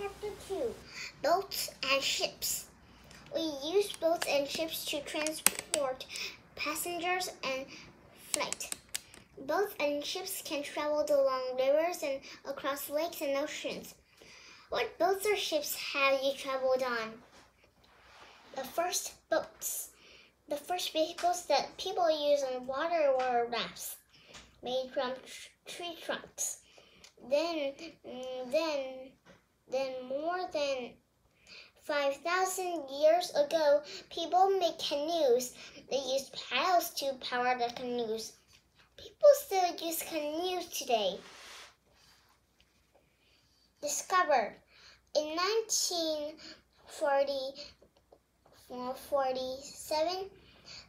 Chapter 2. Boats and Ships. We use boats and ships to transport passengers and freight. Boats and ships can travel along rivers and across lakes and oceans. What boats or ships have you traveled on? The first boats. The first vehicles that people use on water were rafts, made from tree trunks. Then more than 5,000 years ago, people made canoes. They used paddles to power the canoes. People still use canoes today. Discovered. In 1947,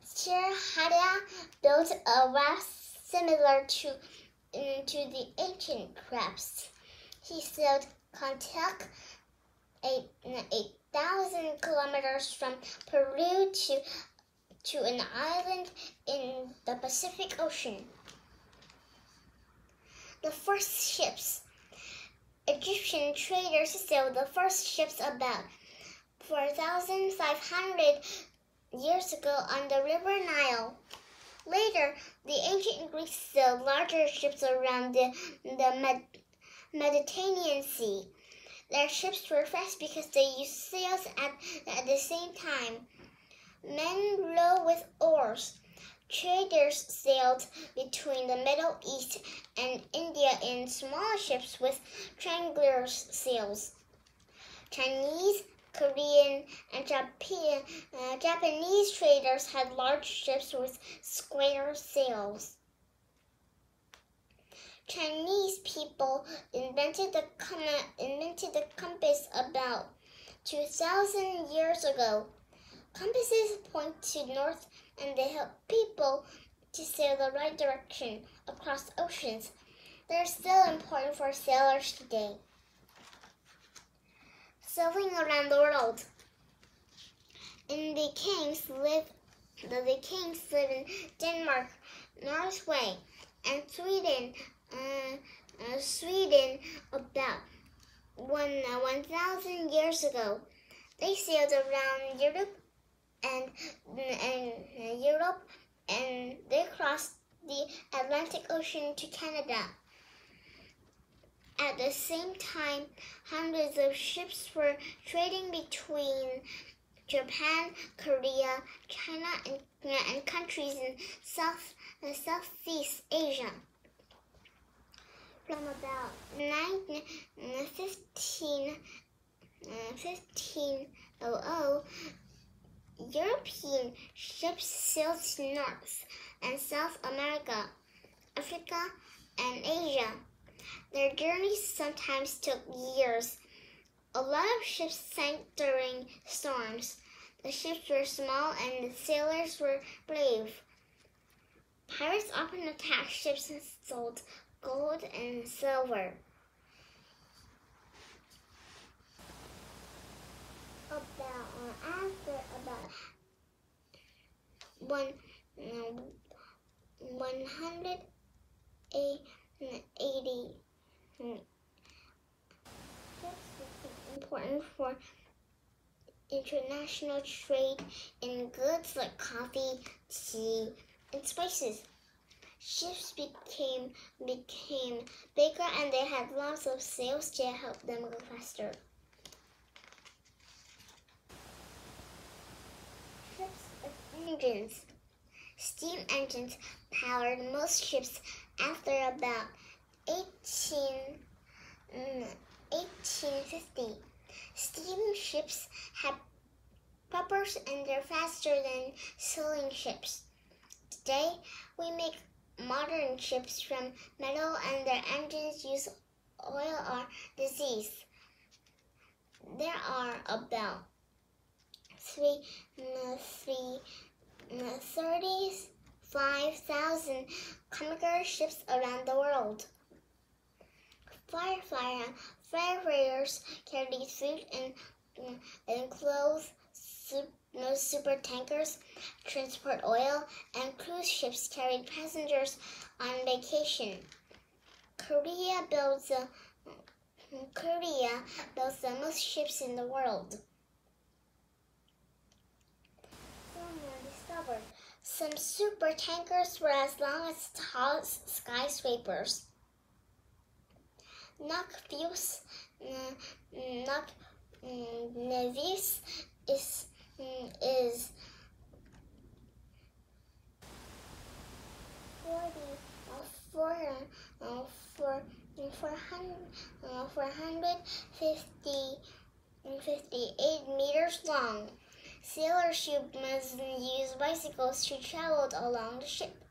Sir Hadia built a raft similar to the ancient crafts. He sailed Contact 8,000 kilometers from Peru to an island in the Pacific Ocean. The first ships. Egyptian traders sailed the first ships about 4,500 years ago on the River Nile. Later, the ancient Greeks sailed larger ships around the Mediterranean Sea. Their ships were fast because they used sails at the same time. Men rowed with oars. Traders sailed between the Middle East and India in small ships with triangular sails. Chinese, Korean, and Japanese traders had large ships with square sails. Chinese people invented the compass about 2,000 years ago. Compasses point to north and they help people to sail the right direction across oceans. They're still important for sailors today. Sailing around the world. The Vikings live in Denmark, Norway, and Sweden. Sweden about 1,000 years ago. They sailed around Europe and they crossed the Atlantic Ocean to Canada. At the same time, hundreds of ships were trading between Japan, Korea, China, and countries in Southeast Asia. From about 1500, European ships sailed to North and South America, Africa, and Asia. Their journeys sometimes took years. A lot of ships sank during storms. The ships were small and the sailors were brave. Pirates often attacked ships and stole gold and silver. After about 180 ships became important for international trade in goods like coffee, tea, and spices. Ships became bigger and they had lots of sails to help them go faster. Ships with engines. Steam engines powered most ships after about 1850. Steam ships had propellers and they're faster than sailing ships. Today, we make modern ships from metal and their engines use oil or diesel. There are about 35,000 cargo ships around the world. Firefighters carry food and clothes. Super tankers transport oil, and cruise ships carry passengers on vacation. Korea Korea builds the most ships in the world. Someone discovered some super tankers were as long as tall skyscrapers. Nevis is 458 meters long. Sailors should must use bicycles to travel along the ship.